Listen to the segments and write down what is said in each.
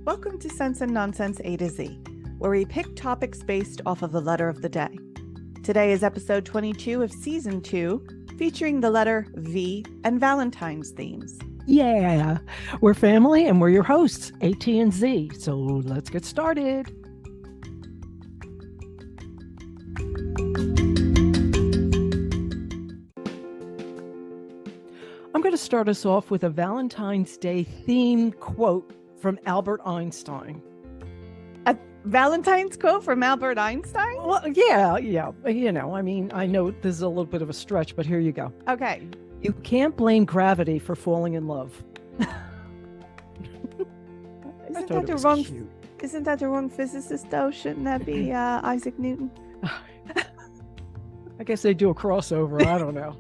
Welcome to Sense and Nonsense A to Z, where we pick topics based off of the letter of the day. Today is episode 22 of season 2, featuring the letter V and Valentine's themes. Yeah, we're family and we're your hosts, AT and Z. So let's get started. I'm going to start us off with a Valentine's Day themed quote from Albert Einstein. A Valentine's quote from Albert Einstein? Well, yeah. You know, I mean, I know this is a little bit of a stretch, but here you go. Okay. You can't blame gravity for falling in love. Isn't that the wrong physicist, though? Shouldn't that be Isaac Newton? I guess they do a crossover. I don't know.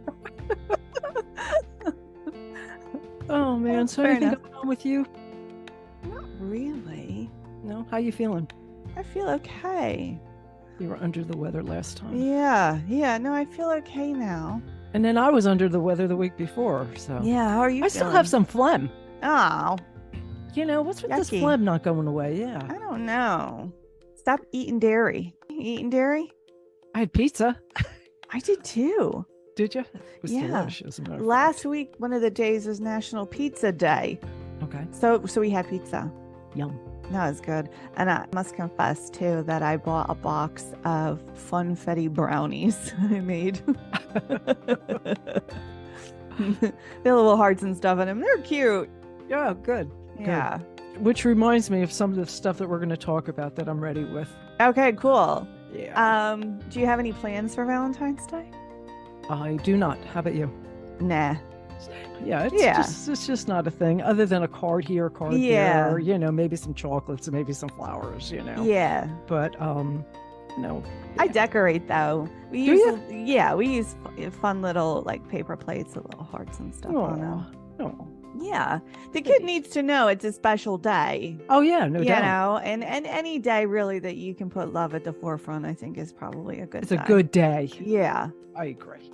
Oh, man. So anything going on with you? Not really. No? How you feeling? I feel okay. You were under the weather last time. Yeah. No, I feel okay now. And then I was under the weather the week before, so. Yeah, how are you I still have some phlegm. Oh. You know, what's with this Yucky. phlegm not going away? Yeah. I don't know. Stop eating dairy. You eating dairy? I had pizza. I did too. Did you? It was Yeah. delicious. As a matter of Last fact. week, one of the days was National Pizza Day. Okay. So we had pizza. Yum. That was good. And I must confess, too, that I bought a box of funfetti brownies I made. They're little hearts and stuff in them. They're cute. Yeah, good. Yeah. Good. Which reminds me of some of the stuff that we're going to talk about that I'm ready with. Okay, cool. Yeah. Do you have any plans for Valentine's Day? I do not. How about you? Nah. Yeah, it's just not a thing other than a card here, a card there, or, you know, maybe some chocolates and maybe some flowers, you know. Yeah. But no. I decorate though. We use fun little like paper plates with little hearts and stuff on them. Oh. Yeah. The kid needs to know it's a special day. Oh yeah, no doubt. You know, and any day really that you can put love at the forefront, I think is probably a good day. It's a good day. Yeah. I agree.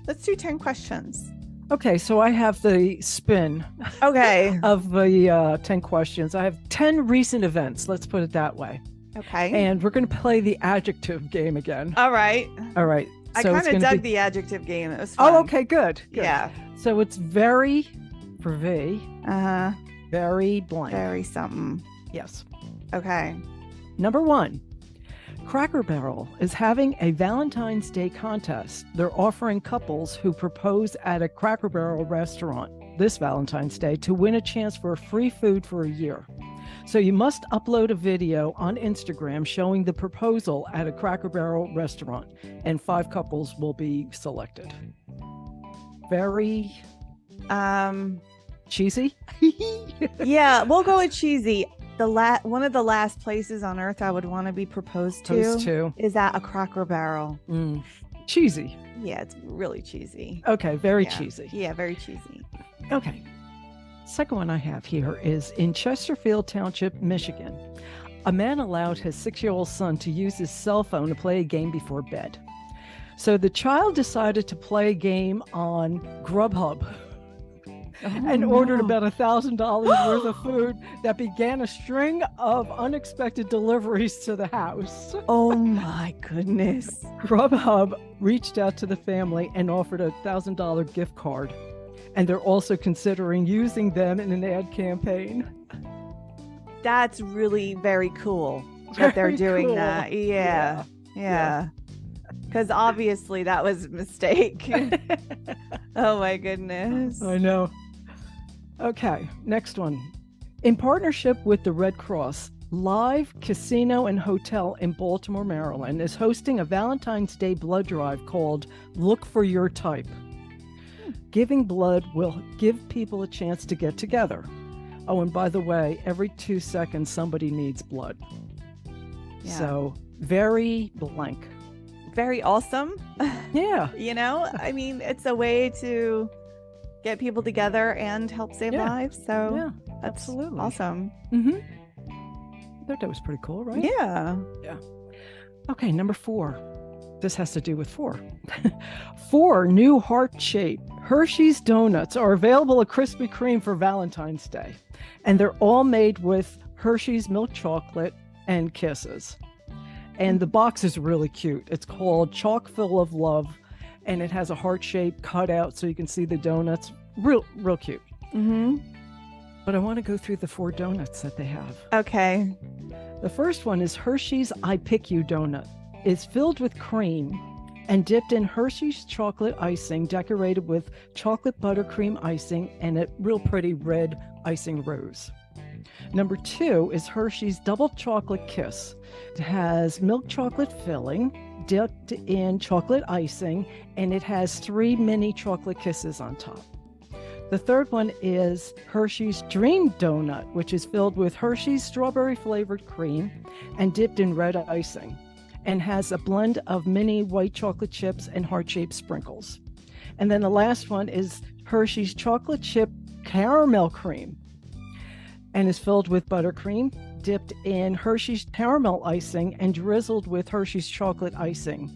Let's do 10 questions. Okay, so I have the spin Okay. of the 10 questions. I have 10 recent events, let's put it that way. Okay. And we're going to play the adjective game again. All right. All right. I So kind it's of gonna dug be... the adjective game. It was fun. Oh, okay, good. Yeah. So it's very, for V, Uh-huh. very blank. Very something. Yes. Okay. Number 1, Cracker Barrel is having a Valentine's Day contest. They're offering couples who propose at a Cracker Barrel restaurant this Valentine's Day to win a chance for free food for a year. So you must upload a video on Instagram showing the proposal at a Cracker Barrel restaurant, and 5 couples will be selected. Very cheesy. Yeah, we'll go with cheesy. One of the last places on earth I would want to be proposed to is at a Cracker Barrel. Cheesy. Yeah, it's really cheesy. Okay, very cheesy. Yeah, very cheesy. Okay. Second one I have here is in Chesterfield Township, Michigan. A man allowed his 6-year-old son to use his cell phone to play a game before bed. So the child decided to play a game on Grubhub and ordered about $1,000 worth of food that began a string of unexpected deliveries to the house. Oh my goodness. Grubhub reached out to the family and offered a $1,000 gift card. And they're also considering using them in an ad campaign. That's really very cool that they're doing that. Yeah. Because obviously that was a mistake. Oh my goodness. I know. Okay, next one. In partnership with the Red Cross, Live Casino and Hotel in Baltimore, Maryland is hosting a Valentine's Day blood drive called Look for Your Type. Giving blood will give people a chance to get together. Oh, and by the way, every 2 seconds, somebody needs blood. Yeah. So, very blank. Very awesome. Yeah. You know, I mean, it's a way to get people together and help save lives. So, that's absolutely awesome. Mm-hmm. I thought that was pretty cool, right? Yeah. Okay, number 4. This has to do with 4. 4 new heart-shaped Hershey's donuts are available at Krispy Kreme for Valentine's Day. And they're all made with Hershey's milk chocolate and kisses. And the box is really cute. It's called Chock Full of Love, and it has a heart-shaped cutout so you can see the donuts. Real cute. Mm-hmm. But I want to go through the 4 donuts that they have. Okay. The first one is Hershey's I Pick You donut. It's filled with cream and dipped in Hershey's chocolate icing, decorated with chocolate buttercream icing and a real pretty red icing rose. Number 2 is Hershey's Double Chocolate Kiss. It has milk chocolate filling, dipped in chocolate icing, and it has 3 mini chocolate kisses on top. The third one is Hershey's Dream Donut, which is filled with Hershey's strawberry flavored cream and dipped in red icing, and has a blend of mini white chocolate chips and heart-shaped sprinkles. And then the last one is Hershey's Chocolate Chip Caramel Cream, and is filled with buttercream, dipped in Hershey's caramel icing, and drizzled with Hershey's chocolate icing,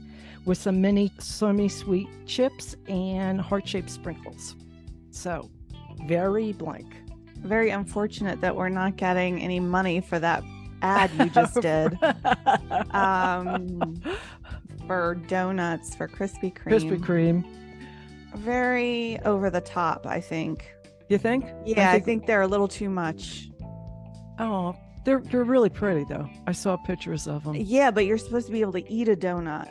with some mini semi-sweet chips and heart-shaped sprinkles. So, very blank. Very unfortunate that we're not getting any money for that ad you just did. For donuts for Krispy Kreme. Krispy Kreme. Very over the top, I think. You think? Yeah, I think they're a little too much. Oh, they're really pretty though. I saw pictures of them. Yeah, but you're supposed to be able to eat a donut,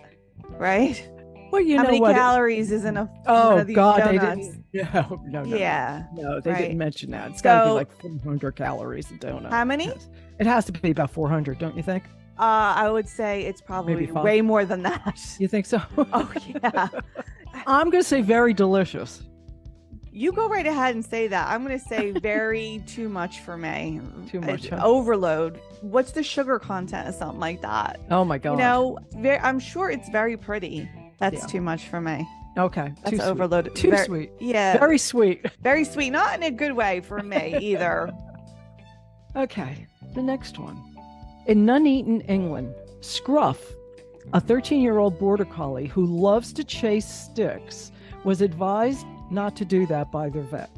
right? Well, you How know many what? calories is in a Oh one of these God, donuts? they didn't. No. Yeah. No, they right. didn't mention that. It's got to be So- like 400 calories a donut. How many? Yes. It has to be about 400, don't you think? I would say it's probably Maybe 5. way more than that. You think so? Oh yeah. I'm going to say very delicious. You go right ahead and say that. I'm going to say very too much for me. Too much, huh? Overload. What's the sugar content of something like that? Oh my God. You know, I'm sure it's very pretty. That's Yeah. too much for me. Okay. That's Too overloaded. Sweet. Too sweet. Yeah. Very sweet. Very sweet. Not in a good way for me either. Okay. The next one. In Nuneaton, England, Scruff, a 13-year-old border collie who loves to chase sticks, was advised not to do that by their vet.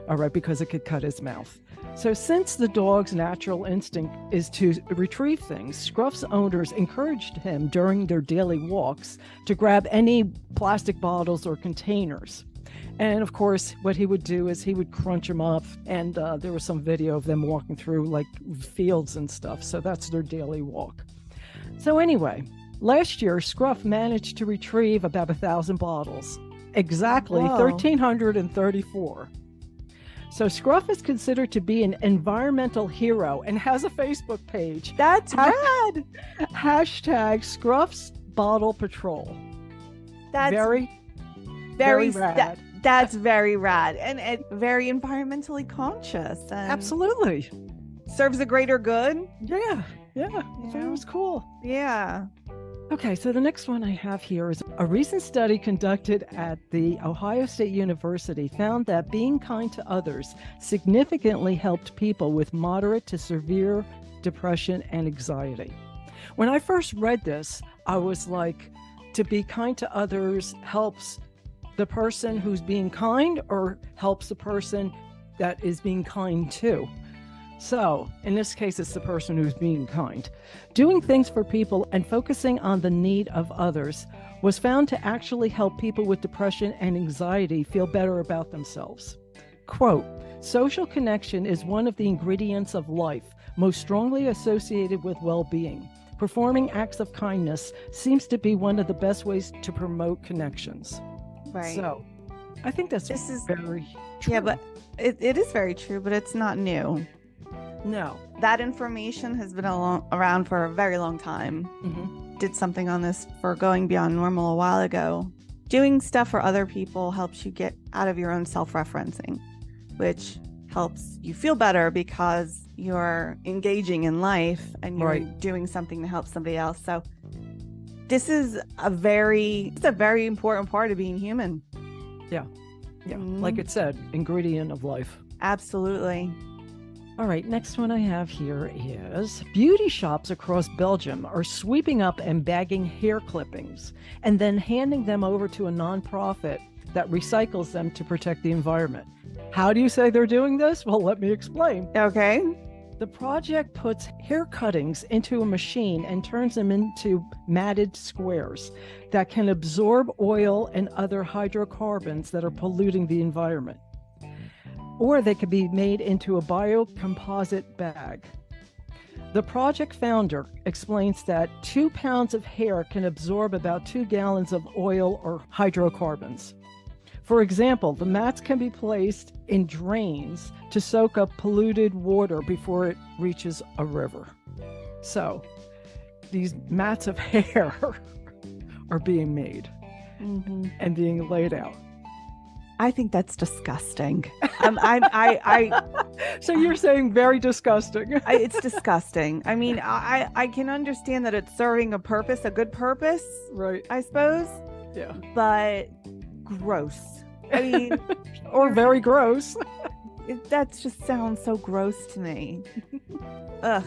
All right, because it could cut his mouth. So since the dog's natural instinct is to retrieve things, Scruff's owners encouraged him during their daily walks to grab any plastic bottles or containers. And of course, what he would do is he would crunch them up. And there was some video of them walking through like fields and stuff. So that's their daily walk. So anyway, last year, Scruff managed to retrieve about 1,000 bottles. Exactly, Whoa. 1,334. So Scruff is considered to be an environmental hero and has a Facebook page. That's rad. Hashtag Scruff's Bottle Patrol. That's very rad. That's very rad and very environmentally conscious. And Absolutely. serves a greater good. Yeah. So it was cool. Yeah. Okay, so the next one I have here is a recent study conducted at the Ohio State University found that being kind to others significantly helped people with moderate to severe depression and anxiety. When I first read this, I was like, to be kind to others helps the person who's being kind or helps the person that is being kind to. So, in this case, it's the person who's being kind. Doing things for people and focusing on the need of others was found to actually help people with depression and anxiety feel better about themselves. Quote, social connection is one of the ingredients of life most strongly associated with well-being. Performing acts of kindness seems to be one of the best ways to promote connections. Right. So, I think this is very true. Yeah, but it is very true, but it's not new. No. That information has been around for a very long time. Mm-hmm. Did something on this for Going Beyond Normal a while ago. Doing stuff for other people helps you get out of your own self-referencing, which helps you feel better because you're engaging in life and you're doing something to help somebody else. So this is a very important part of being human. Yeah. Like it said, ingredient of life. Absolutely. All right, next one I have here is beauty shops across Belgium are sweeping up and bagging hair clippings and then handing them over to a nonprofit that recycles them to protect the environment. How do you say they're doing this? Well, let me explain. Okay. The project puts hair cuttings into a machine and turns them into matted squares that can absorb oil and other hydrocarbons that are polluting the environment. Or they could be made into a biocomposite bag. The project founder explains that 2 pounds of hair can absorb about 2 gallons of oil or hydrocarbons. For example, the mats can be placed in drains to soak up polluted water before it reaches a river. So these mats of hair are being made and being laid out. I think that's disgusting. So you're saying very disgusting. It's disgusting. I mean, I can understand that it's serving a purpose, a good purpose, right? I suppose. Yeah. But gross. I mean, or very gross. That just sounds so gross to me. Ugh.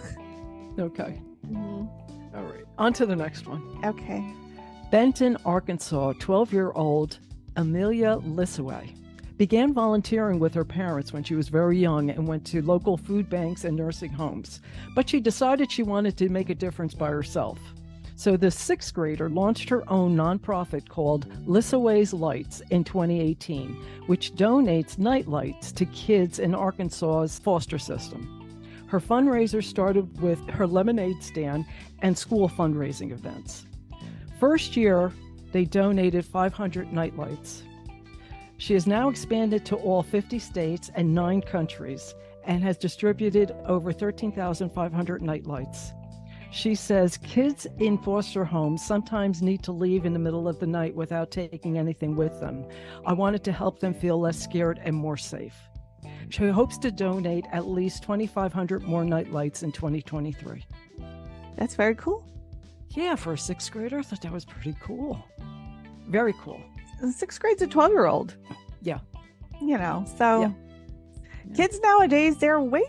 Okay. All right. On to the next one. Okay. Benton, Arkansas, 12-year-old Amelia Lissaway began volunteering with her parents when she was very young and went to local food banks and nursing homes. But she decided she wanted to make a difference by herself. So the 6th grader launched her own nonprofit called Lissaway's Lights in 2018, which donates night lights to kids in Arkansas's foster system. Her fundraiser started with her lemonade stand and school fundraising events. First year, they donated 500 nightlights. She has now expanded to all 50 states and 9 countries and has distributed over 13,500 nightlights. She says kids in foster homes sometimes need to leave in the middle of the night without taking anything with them. I wanted to help them feel less scared and more safe. She hopes to donate at least 2,500 more nightlights in 2023. That's very cool. Yeah, for a 6th grader, I thought that was pretty cool. Very cool. 6th grade's a 12-year-old. Yeah. You know, so yeah. Kids nowadays, they're way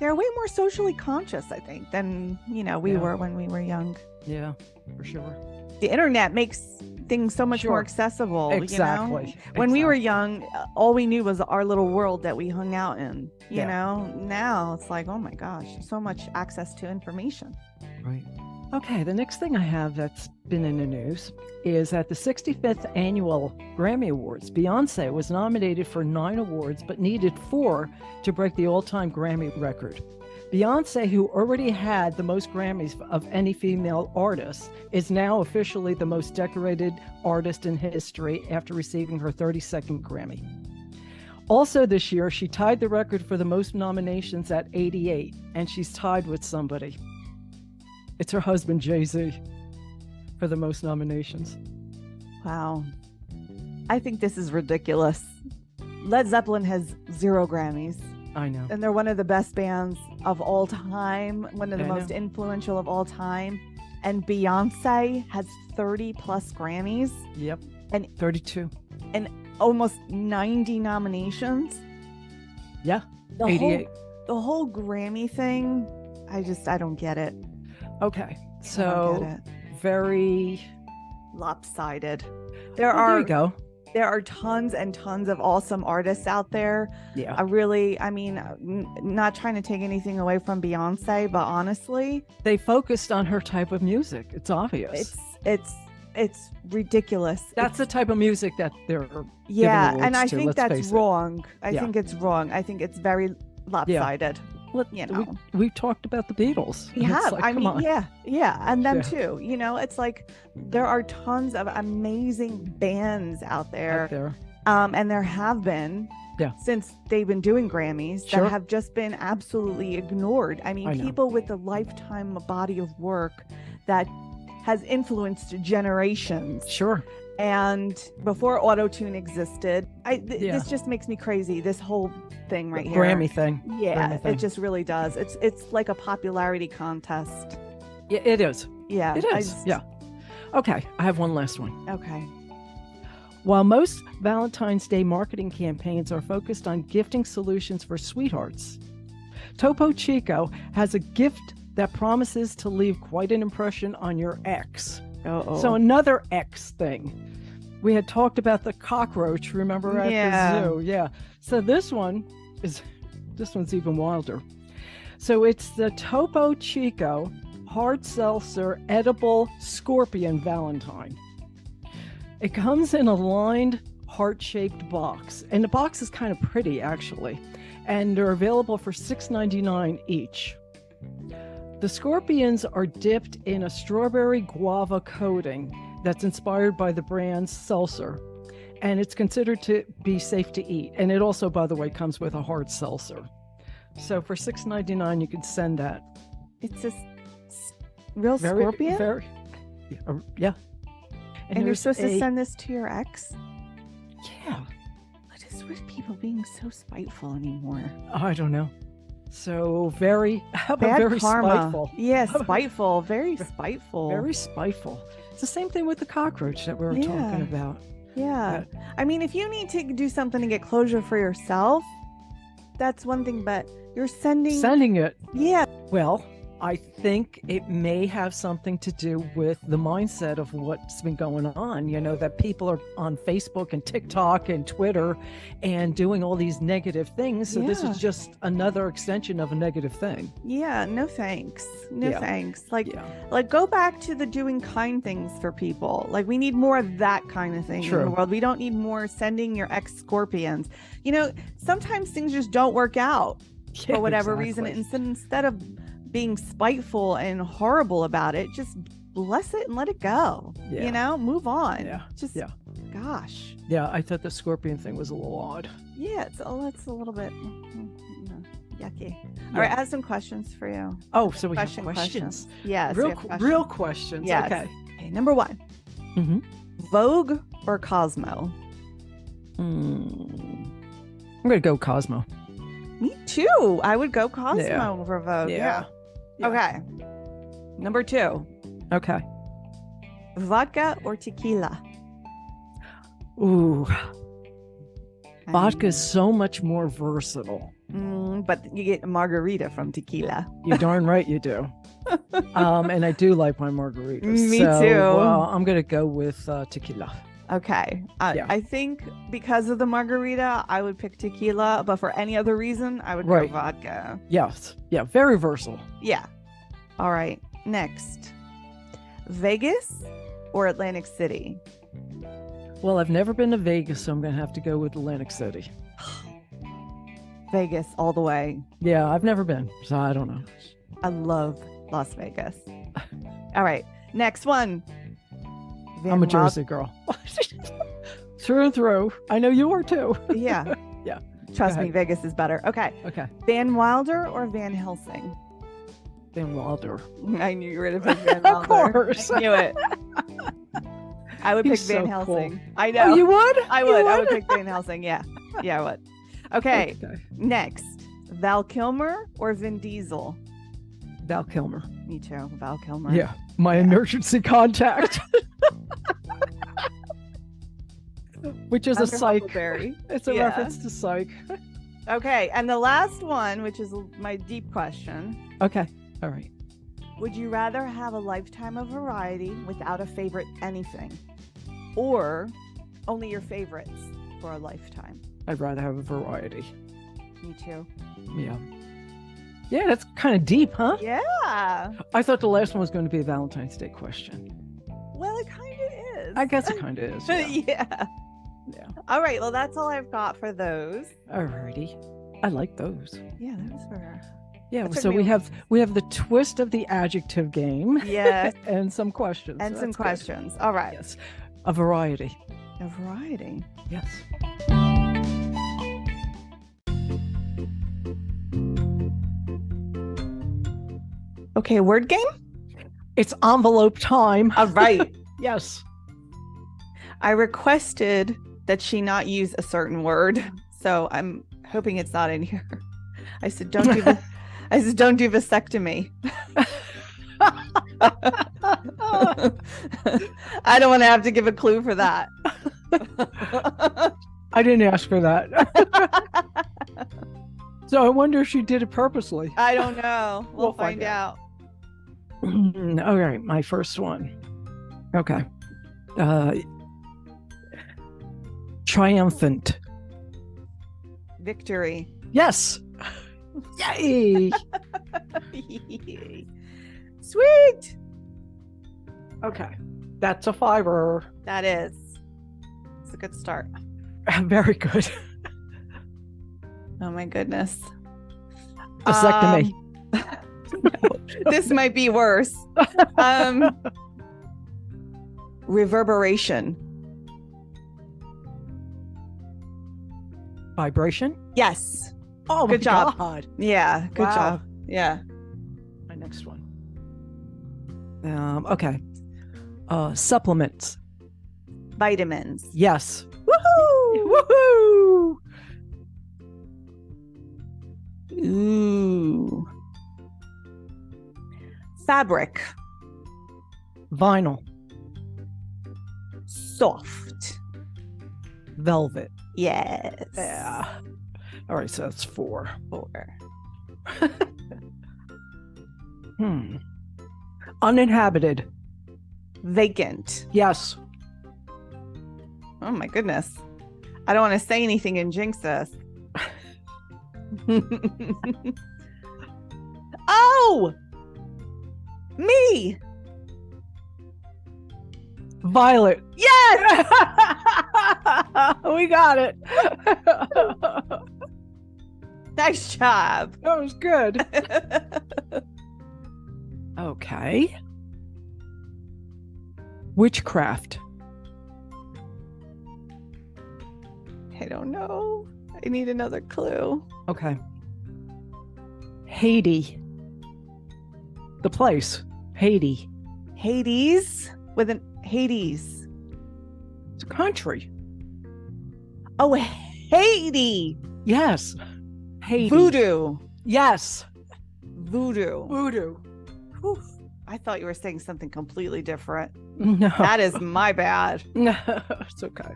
more socially conscious, I think, than, we were when we were young. Yeah, for sure. The internet makes things so much more accessible. Exactly. When we were young, all we knew was our little world that we hung out in, you know. Now it's like, oh my gosh, so much access to information. Right. Okay, the next thing I have that's been in the news is at the 65th annual Grammy Awards, Beyonce was nominated for 9 awards, but needed 4 to break the all-time Grammy record. Beyonce, who already had the most Grammys of any female artist, is now officially the most decorated artist in history after receiving her 32nd Grammy. Also this year, she tied the record for the most nominations at 88, and she's tied with somebody. It's her husband, Jay-Z, for the most nominations. Wow. I think this is ridiculous. Led Zeppelin has 0 Grammys. I know. And they're one of the best bands of all time, one of the most influential of all time. And Beyonce has 30 plus Grammys. Yep. And 32. And almost 90 nominations. Yeah. 88. The whole Grammy thing, I don't get it. Okay. So very lopsided. There you go. There are tons and tons of awesome artists out there. Yeah. Not trying to take anything away from Beyonce, but honestly, they focused on her type of music. It's obvious. It's ridiculous. That's the type of music that they're and I think that's wrong. I think it's wrong. I think it's very lopsided. We've talked about the Beatles. Yeah, like, and them too. It's like there are tons of amazing bands out there. And there have been since they've been doing Grammys that have just been absolutely ignored. I mean, people with a lifetime body of work that has influenced generations. Sure. And before auto-tune existed, this just makes me crazy. This whole thing right here. Grammy thing. Yeah, Grammy thing. It just really does. It's like a popularity contest. Yeah, it is. Yeah. It is. Okay, I have one last one. Okay. While most Valentine's Day marketing campaigns are focused on gifting solutions for sweethearts, Topo Chico has a gift that promises to leave quite an impression on your ex. Uh-oh. So another X thing. We had talked about the cockroach, remember, at the zoo? Yeah. So this one's even wilder. So it's the Topo Chico hard seltzer edible scorpion Valentine. It comes in a lined heart-shaped box, and the box is kind of pretty actually, and they're available for $6.99 each. The scorpions are dipped in a strawberry guava coating that's inspired by the brand's seltzer, and it's considered to be safe to eat. And it also, by the way, comes with a hard seltzer. So for $6.99, you can send that. It's a real scorpion? Yeah. And you're supposed to send this to your ex? Yeah. What is with people being so spiteful anymore? I don't know. So very karma. Spiteful. Yeah, spiteful. Very spiteful. Very spiteful. It's the same thing with the cockroach that we were talking about. Yeah. I mean, if you need to do something to get closure for yourself, that's one thing, but you're sending it. Yeah. Well, I think it may have something to do with the mindset of what's been going on, you know, that people are on Facebook and TikTok and Twitter and doing all these negative things. So this is just another extension of a negative thing. Yeah. No, thanks. Thanks. Like go back to the doing kind things for people. Like we need more of that kind of thing in the world. We don't need more sending your ex scorpions. You know, sometimes things just don't work out for whatever reason. Instead of being spiteful and horrible about it, just bless it and let it go. You know, move on. Gosh. Yeah, I thought the scorpion thing was a little odd. Yeah, it's a little bit yucky. All right, I have some questions for you. Oh, so we have questions. Yes, real questions. Yes. Okay, number one. Vogue or Cosmo? I'm gonna go Cosmo. Me too. I would go Cosmo over Vogue. Yeah. Okay. Number two. Okay. Vodka or tequila? Ooh. Vodka is so much more versatile. But you get a margarita from tequila. You're darn right you do. And I do like my margaritas. Me too. Well, I'm going to go with tequila. Okay. I think because of the margarita, I would pick tequila, but for any other reason, I would go vodka. Yes. Yeah. Very versatile. Yeah. All right. Next. Vegas or Atlantic City? Well, I've never been to Vegas, so I'm going to have to go with Atlantic City. Vegas all the way. Yeah, I've never been, so I don't know. I love Las Vegas. All right. Next one. I'm a Jersey girl. Through and through. I know you are too. Yeah. Yeah. Trust me, Vegas is better. Okay. Van Wilder or Van Helsing? Van Wilder. I knew you were going to pick Van Wilder. Of course. I knew it. I would pick Van Helsing. Cool. I know. Oh, you would? I would. I would pick Van Helsing. Yeah. Yeah, I would. Okay. Next. Val Kilmer or Vin Diesel? Val Kilmer. Me too. Val Kilmer. Yeah. My emergency contact. Which is a Psych. It's a reference to Psych. Okay. And the last one, which is my deep question. Okay. All right. Would you rather have a lifetime of variety without a favorite anything, or only your favorites for a lifetime? I'd rather have a variety. Me too. Yeah. Yeah, that's kind of deep, huh? Yeah. I thought the last one was going to be a Valentine's Day question. Well, it kind of is. I guess it kind of is. Yeah. All right. Well, that's all I've got for those. Alrighty. I like those. Yeah, those were. Yeah, so we have the twist of the adjective game. Yes. And some questions. And some questions. All right. Yes. A variety. A variety. Yes. Okay, word game? It's envelope time. All right. Yes. I requested that she not use a certain word, so I'm hoping it's not in here. I said, don't do vasectomy. I don't want to have to give a clue for that. I didn't ask for that. So I wonder if she did it purposely. I don't know. We'll find find out. All right, my first one. Okay. Triumphant. Victory. Yes. Yay. Sweet. Okay. That's a 5-er. That is. It's a good start. Very good. Oh my goodness. Vasectomy. This might be worse. Reverberation. Vibration. Yes. Oh, Good my job. God. Yeah. Good Wow. job. Yeah. My next one. Okay. Supplements. Vitamins. Yes. Woohoo! Woohoo! Ooh. Fabric. Vinyl. Soft. Velvet. Yes. Yeah. All right, so that's 4. 4. Uninhabited. Vacant. Yes. Oh my goodness. I don't want to say anything and jinx us. Oh! Me! Violet. Yes! We got it. Nice job. That was good. Okay. Witchcraft. I don't know. I need another clue. Okay. Haiti. The place. Haiti. Hades with an Hades. It's a country. Oh, Haiti. Yes. Haiti. Voodoo. Yes. Voodoo. Voodoo. Whew. I thought you were saying something completely different. No. That is my bad. No, it's okay.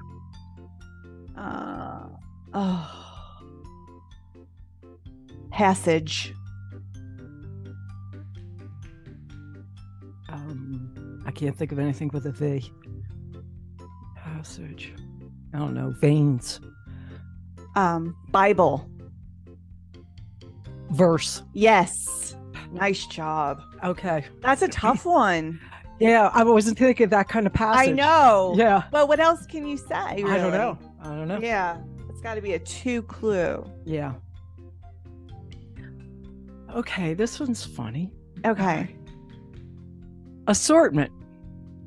Passage. I can't think of anything with a V. Passage. I don't know. Veins. Bible. Verse. Yes. Nice job. Okay. That's a tough one. Yeah, I wasn't thinking that kind of passage. I know. Yeah. Well, what else can you say? Really? I don't know. Yeah. It's got to be a 2 clue. Yeah. Okay, this one's funny. Okay. Assortment.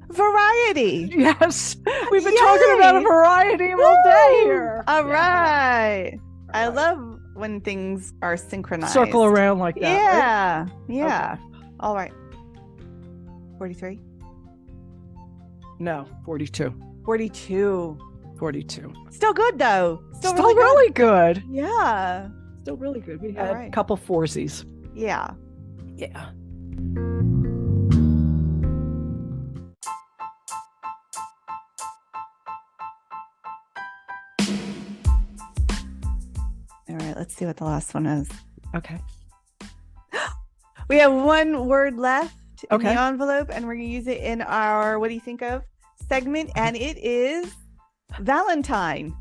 Variety. Yes. We've been talking about a variety all day here. All right. I love when things are synchronized. Circle around like that. Yeah. Right? Yeah. Okay. All right. 43? No, 42. 42. 42. Still good though. Still really good. Yeah. Still really good. We All had right. a couple foursies. Yeah. Yeah. All right. Let's see what the last one is. Okay. We have one word left in Okay. the envelope, and we're going to use it in our what do you think of segment, and it is Valentine.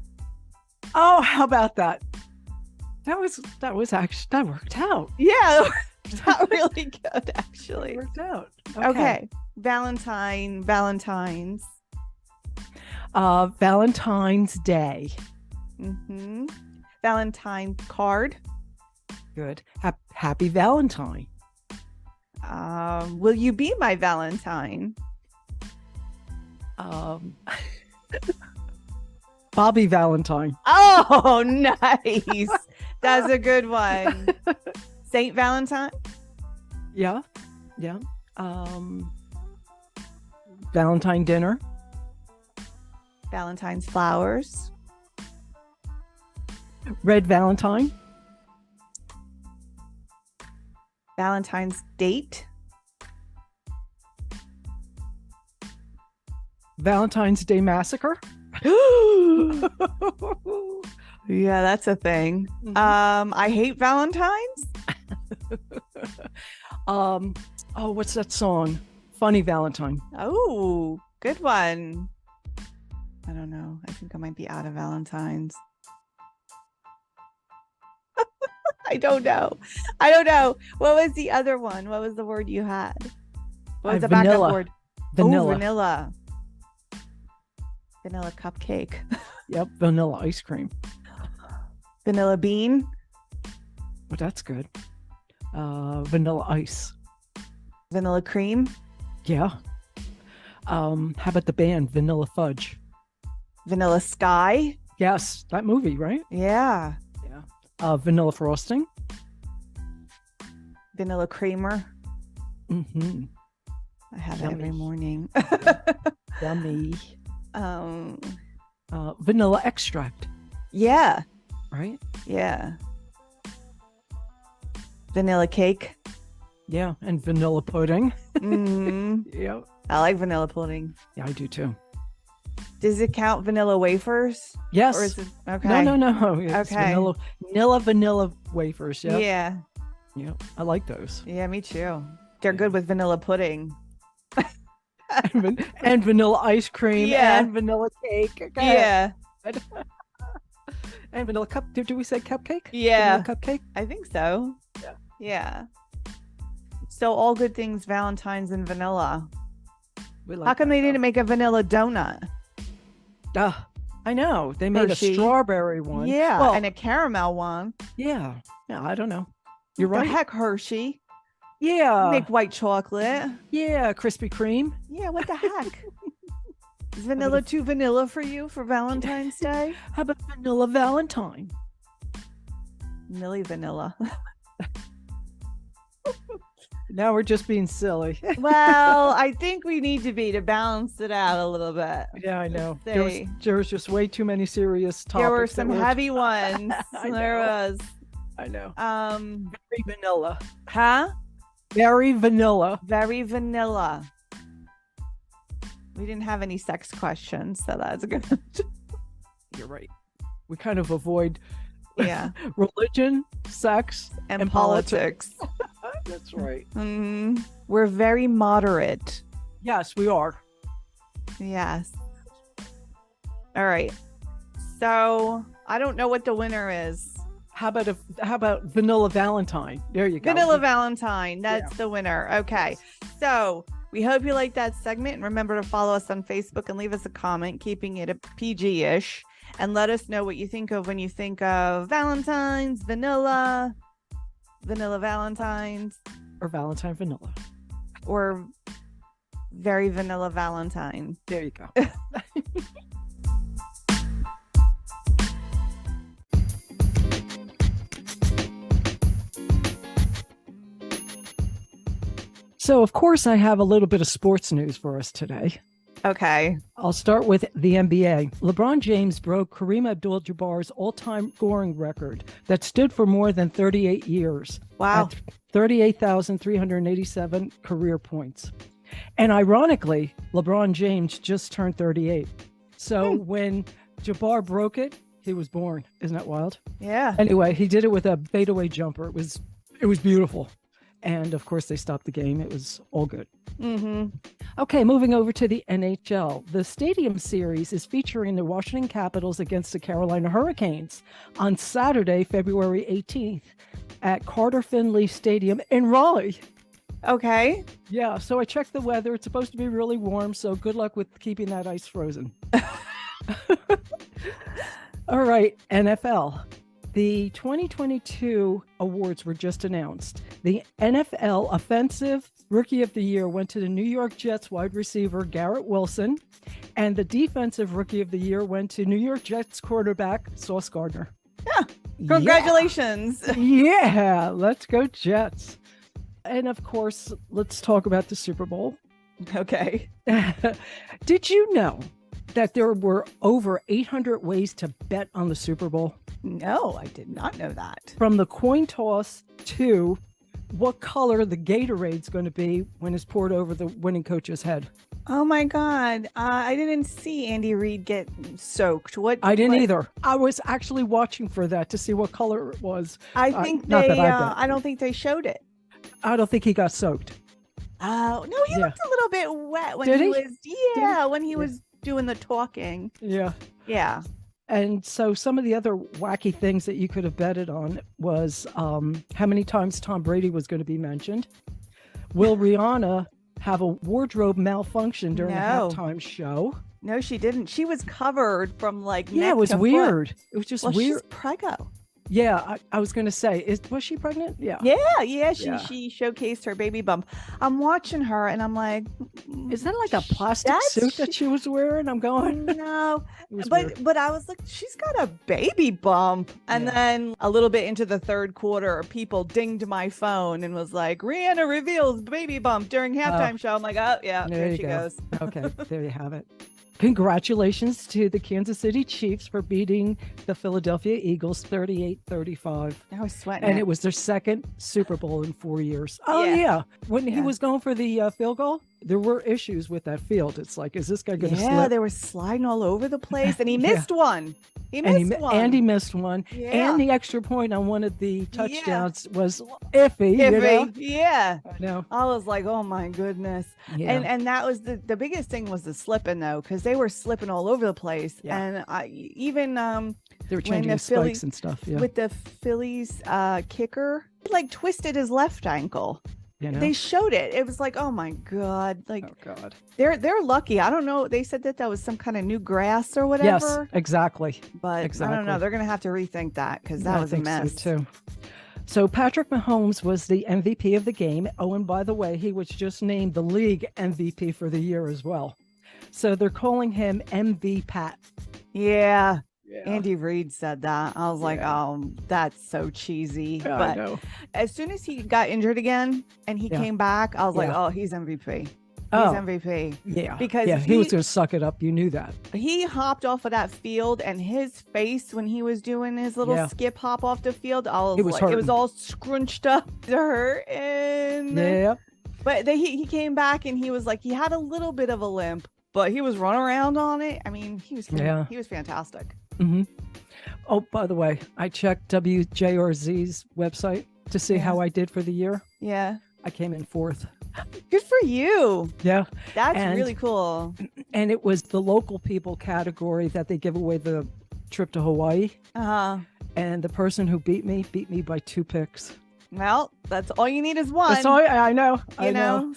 Oh, how about that? That was actually, that worked out. Yeah, not really good actually. It worked out. Okay. Valentines. Valentine's Day. Mm-hmm. Valentine card. Good. Happy Valentine. Will you be my Valentine? Bobby Valentine. Oh, nice. That's a good one. Saint Valentine. Yeah. Yeah. Valentine dinner. Valentine's flowers. Red Valentine. Valentine's date. Valentine's Day Massacre. Yeah, that's a thing. I hate Valentine's. Oh, what's that song? Funny Valentine. Oh, good one. I don't know. I think I might be out of Valentine's. I don't know. What was the other one? What was the word you had? What was the backup word? Vanilla. Oh, vanilla. Vanilla cupcake. Yep, vanilla ice cream. Vanilla bean. Well, that's good. Vanilla ice. Vanilla cream. Yeah. How about the band Vanilla Fudge? Vanilla sky. Yes, that movie, right? Yeah. Vanilla frosting. Vanilla creamer. Mm-hmm. I have it every morning. Yummy. Vanilla extract. Yeah. Right? Yeah. Vanilla cake. Yeah, and vanilla pudding. Yeah. I like vanilla pudding. Yeah, I do too. Does it count vanilla wafers? Yes. Or is it okay? No. It's okay. Vanilla wafers. Yep. Yeah. Yeah. I like those. Yeah, me too. They're good with vanilla pudding. and vanilla ice cream. Yeah. And vanilla cake. Okay. Yeah. And vanilla cup. Did we say cupcake? Yeah. Vanilla cupcake? I think so. Yeah. Yeah. So all good things, Valentine's and vanilla. Like How come they didn't make a vanilla donut? I know. They made a strawberry one. Yeah. Well, and a caramel one. Yeah. Yeah, I don't know. You're What right. the heck, Hershey? Yeah. Make white chocolate. Yeah, Krispy Kreme. Yeah, what the heck? Is vanilla too vanilla for you for Valentine's Day? How about Vanilla Valentine? Millie Vanilla. Now we're just being silly. Well, I think we need to balance it out a little bit. Yeah, I know. There was just way too many serious topics. There were some heavy ones. There was. I know. Very vanilla. Huh? Very vanilla. Very vanilla. We didn't have any sex questions, so that's good. You're right. We kind of avoid religion, sex, and politics. That's right. We're very moderate. Yes, we are. Yes. All right. So I don't know what the winner is. How about Vanilla Valentine? There you go. Vanilla Valentine. That's the winner. Okay. So we hope you liked that segment. And remember to follow us on Facebook and leave us a comment, keeping it a PG-ish. And let us know what you think of when you think of Valentine's, vanilla Valentines. Or Valentine Vanilla. Or very vanilla Valentine. There you go. So, of course, I have a little bit of sports news for us today. Okay. I'll start with the NBA. LeBron James broke Kareem Abdul-Jabbar's all-time scoring record that stood for more than 38 years. Wow. 38,387 career points. And ironically, LeBron James just turned 38. So when Jabbar broke it, he was born. Isn't that wild? Yeah. Anyway, he did it with a fadeaway jumper. It was beautiful. And of course, they stopped the game. It was all good. Okay, moving over to the NHL. The Stadium Series is featuring the Washington Capitals against the Carolina Hurricanes on Saturday, February 18th at Carter Finley Stadium in Raleigh. Okay. Yeah, so I checked the weather. It's supposed to be really warm, so good luck with keeping that ice frozen. All right, NFL. The 2022 awards were just announced. The NFL Offensive Rookie of the Year went to the New York Jets wide receiver Garrett Wilson, and the Defensive Rookie of the Year went to New York Jets quarterback Sauce Gardner. Yeah. Congratulations. Yeah, let's go Jets. And of course, let's talk about the Super Bowl. Okay. Did you know that there were over 800 ways to bet on the Super Bowl? No, I did not know that. From the coin toss to what color the Gatorade's going to be when it's poured over the winning coach's head. Oh my God. I didn't see Andy Reid get soaked. I didn't either. I was actually watching for that to see what color it was. I think I don't think they showed it. I don't think he got soaked. Oh, no, he looked a little bit wet when when he was doing the talking. Yeah. Yeah. And so some of the other wacky things that you could have betted on was how many times Tom Brady was going to be mentioned. Will Rihanna have a wardrobe malfunction during a halftime show? No, she didn't. She was covered from like neck it was to weird. Foot. It was just weird. She's preggo. Yeah, I was going to say, was she pregnant? Yeah. She showcased her baby bump. I'm watching her and I'm like, is that like a plastic suit that she was wearing? I'm going, no, but I was like, she's got a baby bump. And then a little bit into the third quarter, people dinged my phone and was like, Rihanna reveals baby bump during halftime show. I'm like, oh yeah, there she goes. Okay, there you have it. Congratulations to the Kansas City Chiefs for beating the Philadelphia Eagles 38-35. I was sweating. And it was their second Super Bowl in 4 years. Oh, yeah. When he was going for the field goal, there were issues with that field. It's like, is this guy going to slip? Yeah, they were sliding all over the place. And he missed one. He missed one. And he missed one. Yeah. And the extra point on one of the touchdowns was iffy. You know? Yeah. I know. I was like, oh my goodness. Yeah. And that was the biggest thing was the slipping though, because they were slipping all over the place. Yeah. And they were changing the spikes and stuff. Yeah. With the Phillies kicker, he like twisted his left ankle. You know? They showed it. It was like, oh my God. Like, oh God. They're lucky. I don't know. They said that was some kind of new grass or whatever. Yes, exactly. But I don't know. They're going to have to rethink that because that was a mess. So too. So Patrick Mahomes was the MVP of the game. Oh, and by the way, he was just named the league MVP for the year as well. So they're calling him MV Pat. Yeah. Andy Reid said that. I was like, oh, that's so cheesy. Yeah, but I know. As soon as he got injured again and he came back, I was like, oh, he's MVP. He's MVP. Yeah. Because he was going to suck it up. You knew that. He hopped off of that field and his face when he was doing his little skip hop off the field, it was all scrunched up to hurt. Yeah. But he came back and he was like, he had a little bit of a limp, but he was running around on it. I mean, he was fantastic. Mm-hmm. Oh, by the way, I checked WJRZ's website to see how I did for the year. Yeah. I came in 4th. Good for you. Yeah. That's really cool. And it was the local people category that they give away the trip to Hawaii. Uh-huh. And the person who beat me by 2 picks. Well, that's all you need is one. That's all I know. I know.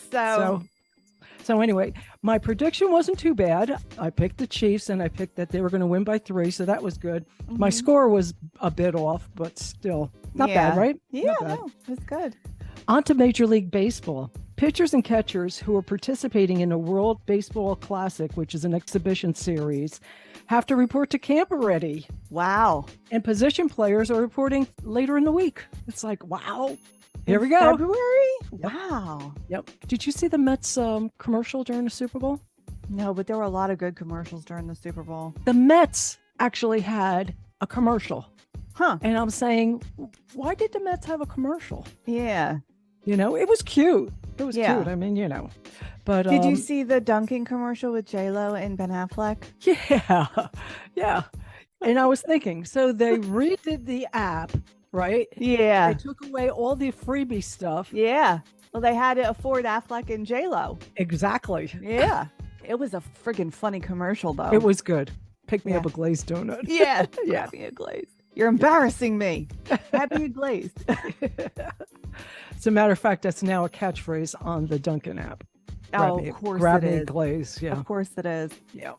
So anyway, my prediction wasn't too bad. I picked the Chiefs and I picked that they were going to win by 3. So that was good. Mm-hmm. My score was a bit off, but still not bad, right? Yeah, no, it's good. On to Major League Baseball. Pitchers and catchers who are participating in the World Baseball Classic, which is an exhibition series, have to report to camp already. Wow. And position players are reporting later in the week. It's like, wow. Here we go. February? Wow. Yep. Did you see the Mets commercial during the Super Bowl? No, but there were a lot of good commercials during the Super Bowl. The Mets actually had a commercial. Huh. And I'm saying, why did the Mets have a commercial? Yeah. You know, it was cute. It was cute. I mean, you know. But did you see the Dunkin' commercial with J-Lo and Ben Affleck? Yeah. Yeah. And I was thinking, so they redid the app, right? Yeah. They took away all the freebie stuff. Yeah. Well, they had to afford Affleck and J-Lo. Exactly. Yeah. It was a friggin' funny commercial, though. It was good. Pick me up a glazed donut. Yeah. Grab me a glazed. You're embarrassing me. Happy glazed. As a matter of fact, that's now a catchphrase on the Dunkin' app. Of course grab it me is. A glaze. Yeah. Of course it is. Yeah.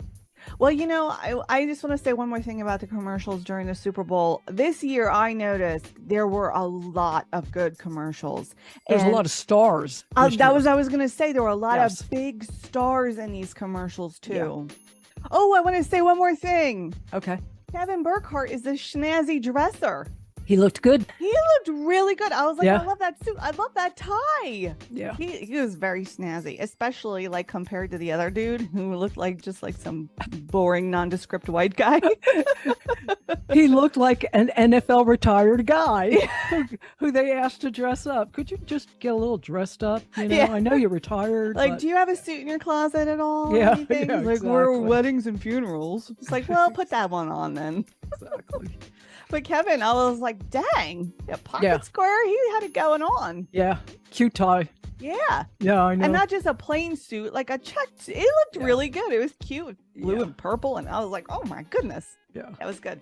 Well, you know, I just want to say one more thing about the commercials during the Super Bowl. This year, I noticed there were a lot of good commercials. There's a lot of stars. I was going to say there were a lot of big stars in these commercials, too. Yeah. Oh, I want to say one more thing. Okay. Kevin Burkhardt is a snazzy dresser. He looked good. He looked really good. I was like, Yeah. I love that suit. I love that tie. Yeah. He was very snazzy, especially like compared to the other dude who looked like just like some boring, nondescript white guy. He looked like an NFL retired guy who they asked to dress up. Could you just get a little dressed up? You know, Yeah. I know you're retired. Like, but... do you have a suit in your closet at all? Yeah, Anything? yeah, Like, we're exactly. weddings and funerals. It's like, well, put that one on then. Exactly. But Kevin, I was like, dang, pocket square. He had it going on. Yeah. Cute tie. Yeah. Yeah, I know. And not just a plain suit, like a checked. It looked really good. It was cute, blue and purple, and I was like, oh my goodness. Yeah, that was good.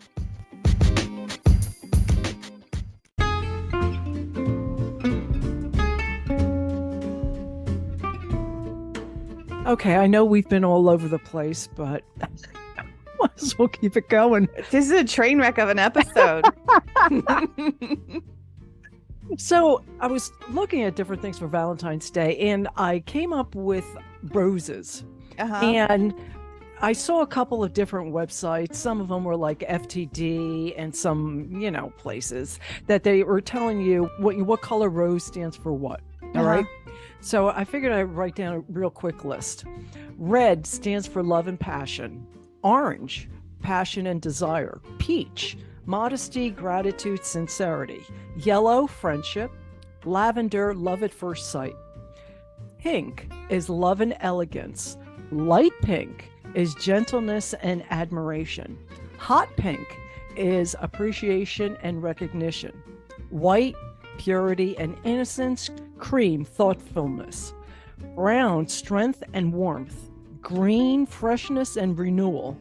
Okay, I know we've been all over the place, but might as well keep it going. This is a train wreck of an episode. So I was looking at different things for Valentine's Day, and I came up with roses. And I saw a couple of different websites. Some of them were like FTD and some, places that they were telling you what color rose stands for what. All right. So I figured I'd write down a real quick list. Red stands for love and passion. Orange, passion and desire. Peach, modesty, gratitude, sincerity. Yellow, friendship. Lavender, love at first sight. Pink is love and elegance. Light pink is gentleness and admiration. Hot pink is appreciation and recognition. White, purity and innocence. Cream, thoughtfulness. Brown, strength and warmth. Green, freshness and renewal.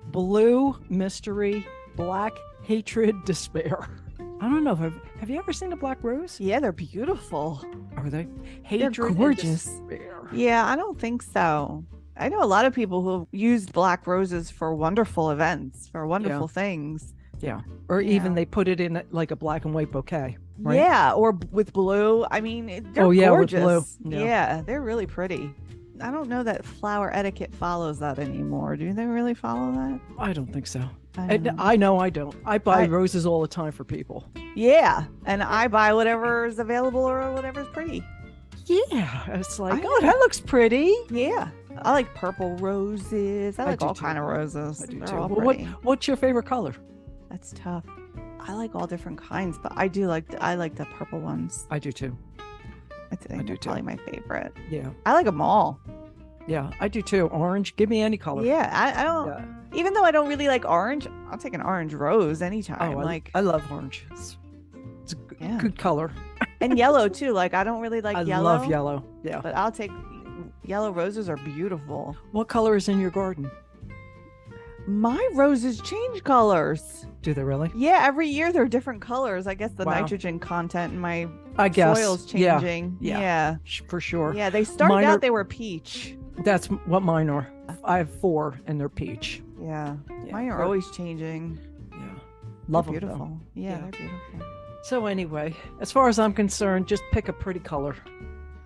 Blue, mystery. Black, hatred, despair. I don't know. Have you ever seen a black rose? Yeah, they're beautiful. Are they? They're gorgeous. Yeah, I don't think so. I know a lot of people who used black roses for wonderful events, for wonderful things. Yeah. Or even they put it in like a black and white bouquet. Right? Yeah. Or with blue. I mean, they're gorgeous. With blue. Yeah, they're really pretty. I don't know that flower etiquette follows that anymore. Do they really follow that? I don't think so. I know I don't. I buy roses all the time for people. Yeah. And I buy whatever is available or whatever's pretty. Yeah. It's like, that looks pretty. Yeah. I like purple roses. I like all kind of roses. I do They're too. all Well, pretty. what's your favorite color? That's tough. I like all different kinds, but I like the purple ones. I do too. I think they're probably my favorite. Yeah. I like them all. Yeah, I do too. Orange. Give me any color. Yeah, I don't. Yeah. Even though I don't really like orange, I'll take an orange rose anytime. Oh, I love orange. It's a good color. And yellow too. Like I don't really like yellow. I love yellow. Yeah. But I'll take yellow. Roses are beautiful. What color is in your garden? My roses change colors. Do they really? Yeah, every year they're different colors. I guess the nitrogen content in my soil's changing. Yeah, for sure. Yeah, they started out they were peach. That's what mine are. I have 4 and they're peach. Yeah, mine are always changing. Yeah, love them. Beautiful. Yeah, they're beautiful. So anyway, as far as I'm concerned, just pick a pretty color.